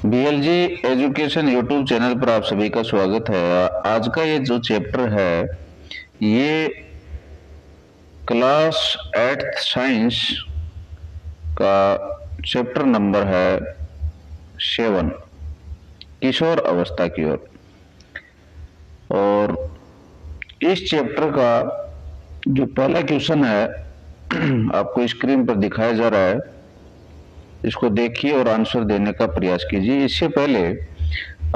बीएलजी education YouTube channel पर आप सभी का स्वागत है। आज का ये जो चैप्टर है ये क्लास 8th साइंस का चैप्टर नंबर है 7, किशोर अवस्था की ओर। और इस चैप्टर का जो पहला क्वेश्चन है आपको स्क्रीन पर दिखाया जा रहा है, इसको देखिए और आंसर देने का प्रयास कीजिए। इससे पहले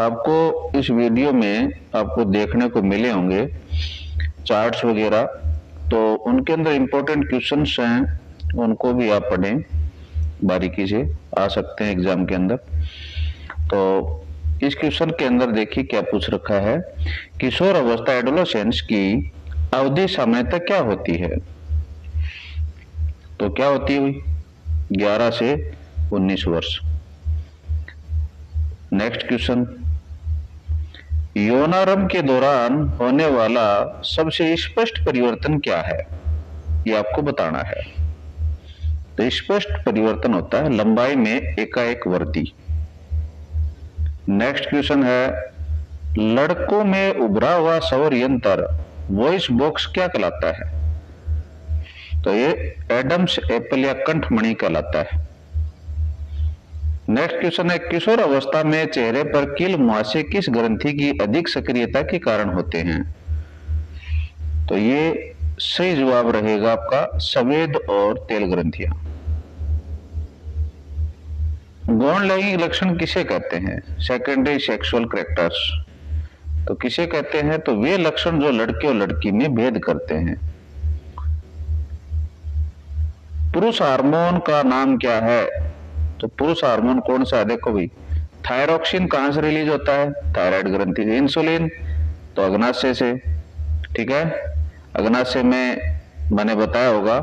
आपको इस वीडियो में आपको देखने को मिले होंगे चार्ट्स वगैरह, तो उनके अंदर इंपॉर्टेंट क्वेश्चंस हैं, उनको भी आप पढ़ें, बारीकी से आ सकते हैं एग्जाम के अंदर। तो इस क्वेश्चन के अंदर देखिए क्या पूछ रखा है। किशोर अवस्था एडोलेसेंस की अवधि सामान्यतः क्या होती है? तो क्या होती हुई 11 से 19 वर्ष। नेक्स्ट क्वेश्चन, यौनारंभ के दौरान होने वाला सबसे स्पष्ट परिवर्तन क्या है? ये आपको बताना है। तो स्पष्ट परिवर्तन होता है लंबाई में एकाएक वृद्धि। नेक्स्ट क्वेश्चन है, लड़कों में उभरा हुआ सौर यंत्र वॉइस बॉक्स क्या कहलाता है? तो ये एडम्स एप्पल या कंठमणि कहलाता है। नेक्स्ट क्वेश्चन है, किशोर अवस्था में चेहरे पर कील मुहासे किस ग्रंथि की अधिक सक्रियता के कारण होते हैं? तो ये सही जवाब रहेगा आपका सफेद और तेल ग्रंथियां। गौण लैंगिक लक्षण किसे कहते हैं? Secondary sexual characters. तो किसे कहते हैं? तो वे लक्षण जो लड़के और लड़की में भेद करते हैं। पुरुष हार्मोन का नाम क्या है? तो पुरुष हार्मोन कौन सा है? देखो भाई, थायरॉक्सिन कहां से रिलीज होता है? थायराइड ग्रंथि से। इंसुलिन तो अग्नाशय से, ठीक है। अग्नाशय में मैंने बताया होगा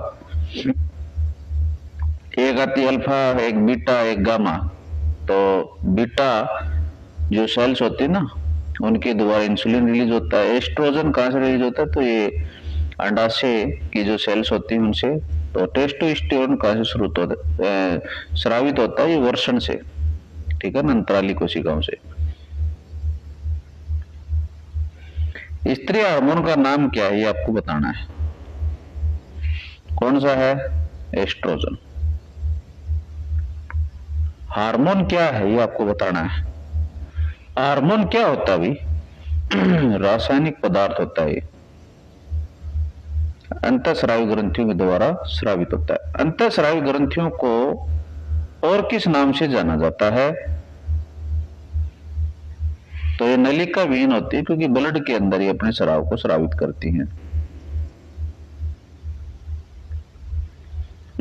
एक आती अल्फा, एक बीटा, एक गामा। तो बीटा जो सेल्स होती है ना, उनके द्वारा इंसुलिन रिलीज होता है। एस्ट्रोजन कहां से रिलीज होता है? तो ये अंडाशय की जो सेल्स होती है उनसे। तो टेस्टोस्टेरोन कहां से स्रावित होता है? ये वर्षण से, ठीक है ना, अंतराली कोशिकाओं से। स्त्री हार्मोन का नाम क्या है? ये आपको बताना है। कौन सा है? एस्ट्रोजन। हार्मोन क्या है? ये आपको बताना है। हार्मोन क्या होता है भाई? रासायनिक पदार्थ होता है। अंतःस्रावी ग्रंथियों के द्वारा स्रावित होता है। अंतःस्रावी ग्रंथियों को और किस नाम से जाना जाता है? तो ये नलिका विहीन होती है, क्योंकि ब्लड के अंदर ही अपने स्राव को स्रावित करती हैं।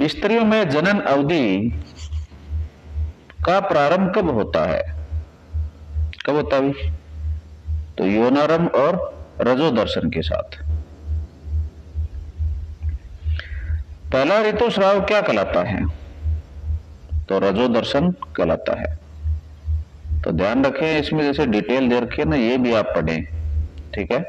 स्त्रियों में जनन अवधि का प्रारंभ कब होता है? कब होता है? तो यौनारंभ और रजोदर्शन के साथ। पहला ऋतुस्राव क्या कहलाता है? तो रजोदर्शन कहलाता है। तो ध्यान रखें, इसमें जैसे डिटेल दे रखी है ना, ये भी आप पढ़ें, ठीक है।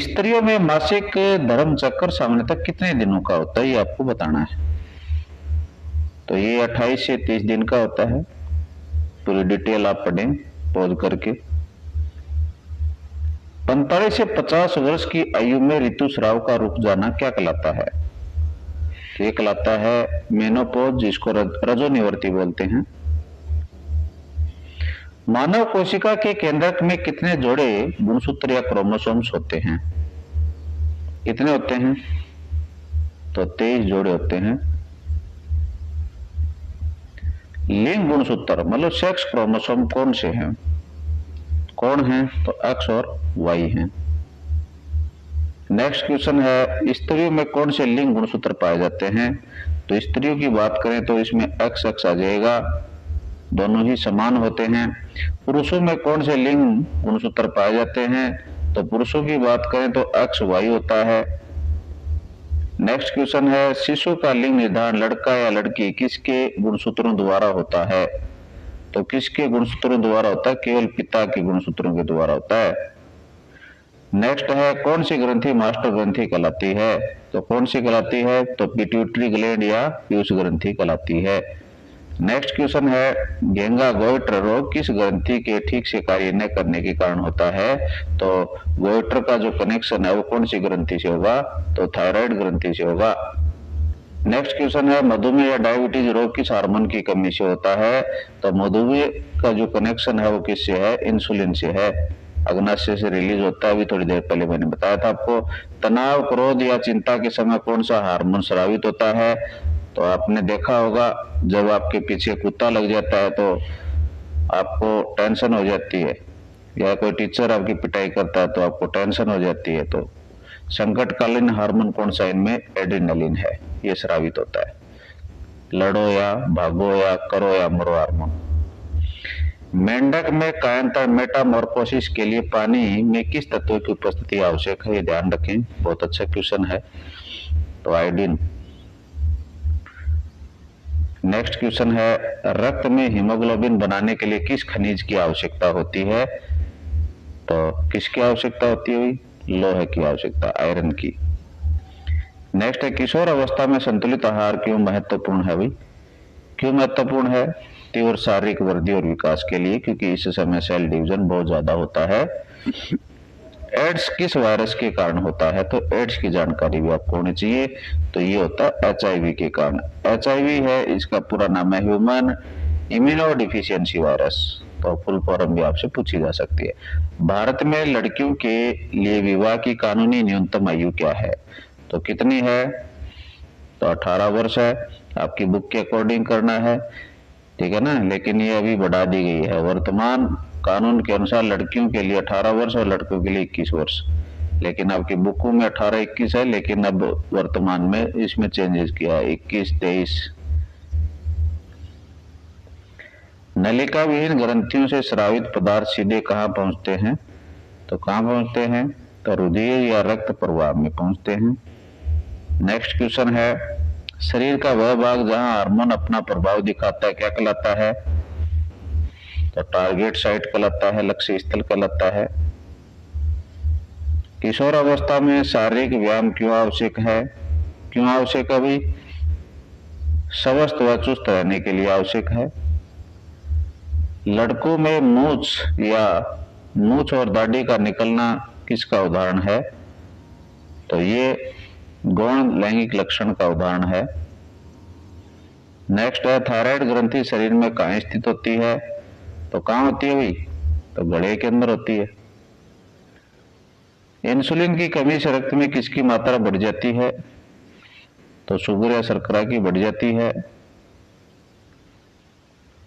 स्त्रियों में मासिक धर्म चक्र सामान्यतः कितने दिनों का होता है? ये आपको बताना है। तो ये 28 से 30 दिन का होता है। पूरी डिटेल आप पढ़ें पॉज करके। 45 से 50 वर्ष की आयु में ऋतुस्राव का रुक जाना क्या कहलाता है? तो ये कहलाता है मेनोपॉज, जिसको रजोनिवृत्ति बोलते हैं। मानव कोशिका के केंद्रक में कितने जोड़े गुणसूत्र या क्रोमोसोम्स होते हैं? कितने होते हैं? तो 23 जोड़े होते हैं। लिंग गुणसूत्र मतलब सेक्स क्रोमोसोम कौन से हैं? कौन है? तो एक्स और वाई हैं। नेक्स्ट क्वेश्चन है, स्त्रियों में कौन से लिंग गुणसूत्र पाए जाते हैं? तो स्त्रियों की बात करें तो इसमें एक्स एक्स आ जाएगा, दोनों ही समान होते हैं। पुरुषों में कौन से लिंग गुणसूत्र पाए जाते हैं? तो पुरुषों की बात करें तो एक्स वाई होता है। नेक्स्ट क्वेश्चन है, शिशु का लिंग निर्धारण लड़का या लड़की किसके गुणसूत्रों द्वारा होता है? तो किसके गुणसूत्रों द्वारा होता है? केवल पिता के गुणसूत्रों के द्वारा होता है। नेक्स्ट है, कौन सी ग्रंथि मास्टर ग्रंथि कहलाती है? तो कौन सी कहलाती है? तो पिट्यूटरी ग्लैंड या पीयूष ग्रंथि कहलाती है। नेक्स्ट क्वेश्चन है, घेंगा गोइटर रोग किस ग्रंथि के ठीक से कार्य न करने के कारण होता है? तो गोइटर का जो कनेक्शन है वो कौन सी ग्रंथि से होगा? तो थायराइड ग्रंथि से होगा। नेक्स्ट क्वेश्चन है, मधुमेह या डायबिटीज रोग किस हार्मोन की कमी से होता है? तो मधुमेह का जो कनेक्शन है वो किससे है? इंसुलिन से है, अग्नाशय से रिलीज होता है, अभी थोड़ी देर पहले मैंने बताया था आपको। तनाव, क्रोध या चिंता के समय कौन सा हार्मोन स्रावित होता है? तो आपने देखा होगा जब आपके पीछे कुत्ता लग जाता है तो आपको टेंशन हो जाती है, या कोई टीचर आपकी पिटाई करता है तो आपको टेंशन हो जाती है। तो संकटकालीन हार्मोन कौन सा इनमें? एड्रेनलिन है, ये स्रावित होता है। लड़ो या भागो या करो या मरो हार्मोन। मेंढक में कायांतर मेटामॉर्फोसिस के लिए पानी में किस तत्व की उपस्थिति आवश्यक है? ये ध्यान रखें, बहुत अच्छा क्वेश्चन है। तो आयोडीन। नेक्स्ट क्वेश्चन है, रक्त में हीमोग्लोबिन बनाने के लिए किस खनिज की आवश्यकता होती है? तो किसकी आवश्यकता होती है? लोहे की आवश्यकता, आयरन की। नेक्स्ट है, किशोर अवस्था में संतुलित आहार क्यों महत्वपूर्ण है? भाई क्यों महत्वपूर्ण है? तीव्र शारीरिक वृद्धि और विकास के लिए, क्योंकि इस समय सेल डिवीजन बहुत ज्यादा होता है। एड्स किस वायरस के कारण होता है? तो एड्स की जानकारी भी आपको होनी चाहिए। तो ये होता है HIV के कारण। HIV है, इसका पूरा नाम है ह्यूमन इम्यूनो डिफिशियंसी वायरस। तो फुल फॉर्म भी आपसे पूछी जा सकती है। भारत में लड़कियों के लिए विवाह की कानूनी न्यूनतम आयु क्या है? तो कितनी है? तो 18 वर्ष है, आपकी बुक के अकॉर्डिंग करना है, ठीक है ना। लेकिन ये अभी बढ़ा दी गई है, वर्तमान कानून के अनुसार लड़कियों के लिए 18 वर्ष और लड़कों के लिए 21 वर्ष। लेकिन आपकी बुकों में 18-21 है, लेकिन अब वर्तमान में इसमें चेंजेस किया है, 21-23। नलिका विहीन ग्रंथियों से स्रावित पदार्थ सीधे कहाँ पहुंचते हैं? तो कहाँ पहुंचते हैं? तो रुधिर या रक्त प्रवाह में पहुंचते हैं। नेक्स्ट क्वेश्चन है, शरीर का वह भाग जहां हार्मोन अपना प्रभाव दिखाता है क्या कहलाता है? तो टारगेट साइट कहलाता है, लक्ष्य स्थल कहलाता है। किशोर अवस्था में शारीरिक व्यायाम क्यों आवश्यक है? क्यों आवश्यक है भाई? स्वस्थ व चुस्त रहने के लिए आवश्यक है। लड़कों में मूछ और दाढ़ी का निकलना किसका उदाहरण है? तो ये गौण लैंगिक लक्षण का उदाहरण है। नेक्स्ट है, थायराइड ग्रंथि शरीर में कहाँ स्थित होती है? तो कहाँ होती है भाई? तो गले के अंदर होती है। इंसुलिन की कमी से रक्त में किसकी मात्रा बढ़ जाती है? तो शुगर या शर्करा की बढ़ जाती है।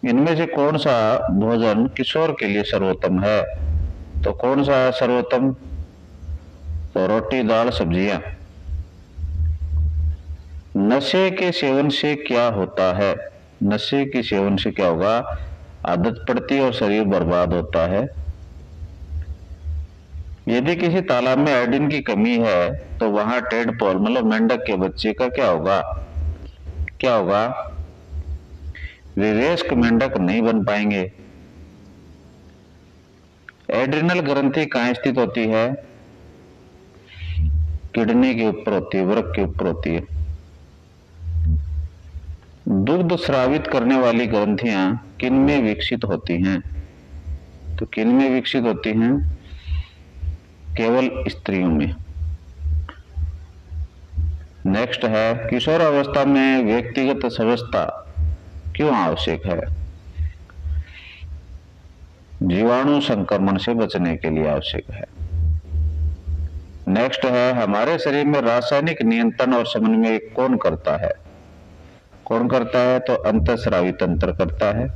इनमें से कौन सा भोजन किशोर के लिए सर्वोत्तम है? तो कौन सा है सर्वोत्तम? तो रोटी, दाल, सब्जियां। नशे के सेवन से क्या होता है? नशे के सेवन से क्या होगा? आदत पड़ती है और शरीर बर्बाद होता है। यदि किसी तालाब में आयोडीन की कमी है तो वहां टेडपोल मतलब मेंढक के बच्चे का क्या होगा? क्या होगा? वे वयस्क मेंढक नहीं बन पाएंगे। एड्रिनल ग्रंथि कहाँ स्थित होती है? किडनी के ऊपर होती है, वृक्क के ऊपर होती है। दुग्ध स्रावित करने वाली ग्रंथियां किन में विकसित होती हैं? तो किन में विकसित होती हैं? केवल स्त्रियों में। नेक्स्ट है, किशोर अवस्था में व्यक्तिगत स्वच्छता क्यों आवश्यक है? जीवाणु संक्रमण से बचने के लिए आवश्यक है। नेक्स्ट है, हमारे शरीर में रासायनिक नियंत्रण और समन्वय कौन करता है? कौन करता है? तो अंतःस्रावी तंत्र करता है।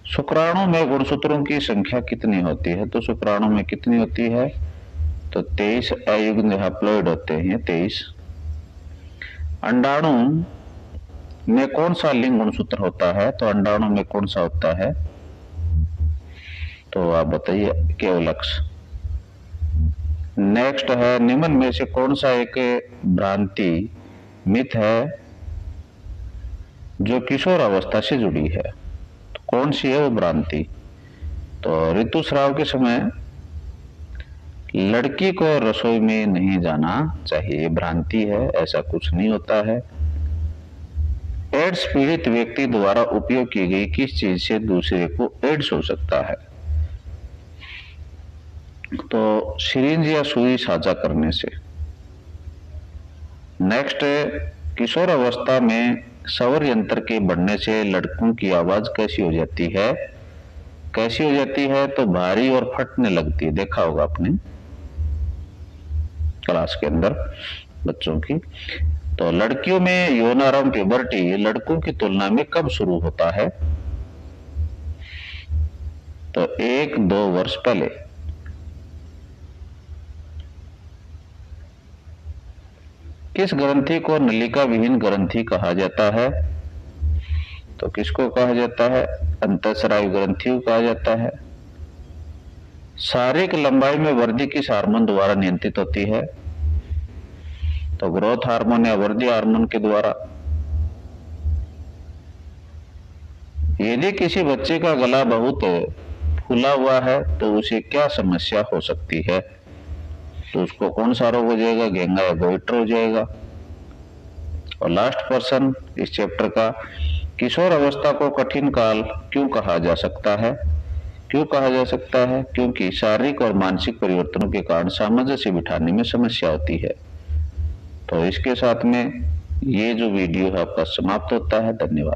शुक्राणु में गुणसूत्रों की संख्या कितनी होती है? तो शुक्राणु में कितनी होती है? तो 23 अयुग्म हैप्लॉइड होते हैं, 23। अंडाणु में कौन सा लिंग गुणसूत्र होता है? तो अंडाणु में कौन सा होता है? तो आप बताइए, केवलक्ष। नेक्स्ट है, निम्न में से कौन सा एक भ्रांति मिथ है जो किशोर अवस्था से जुड़ी है? तो कौन सी है वो भ्रांति? तो ऋतुस्राव के समय लड़की को रसोई में नहीं जाना चाहिए, भ्रांति है, ऐसा कुछ नहीं होता है। एड्स पीड़ित व्यक्ति द्वारा उपयोग की गई किस चीज से दूसरे को एड्स हो सकता है? तो सिरिंज या सुई साझा करने से। नेक्स्ट है, किशोर अवस्था में स्वर यंत्र के बढ़ने से लड़कों की आवाज कैसी हो जाती है? कैसी हो जाती है? तो भारी और फटने लगती है। देखा होगा आपने क्लास के अंदर बच्चों की। तो लड़कियों में यौनारंभ प्यूबर्टी लड़कों की तुलना में कब शुरू होता है? तो 1-2 वर्ष पहले। किस ग्रंथि को नलिका विहीन ग्रंथि कहा जाता है? तो किसको कहा जाता है? अंतःस्रावी ग्रंथि को कहा जाता है। शारीरिक लंबाई में वृद्धि किस हार्मोन द्वारा नियंत्रित होती है? तो ग्रोथ हार्मोन या वृद्धि हार्मोन के द्वारा। यदि किसी बच्चे का गला बहुत फूला हुआ है तो उसे क्या समस्या हो सकती है? तो उसको कौन सा रोग हो जाएगा? घेंगा या गोइटर हो जाएगा। और लास्ट पर्सन इस चैप्टर का, किशोर अवस्था को कठिन काल क्यों कहा जा सकता है? क्यों कहा जा सकता है? क्योंकि शारीरिक और मानसिक परिवर्तनों के कारण सामंजस्य बिठाने में समस्या होती है। तो इसके साथ में ये जो वीडियो है आपका समाप्त होता है। धन्यवाद।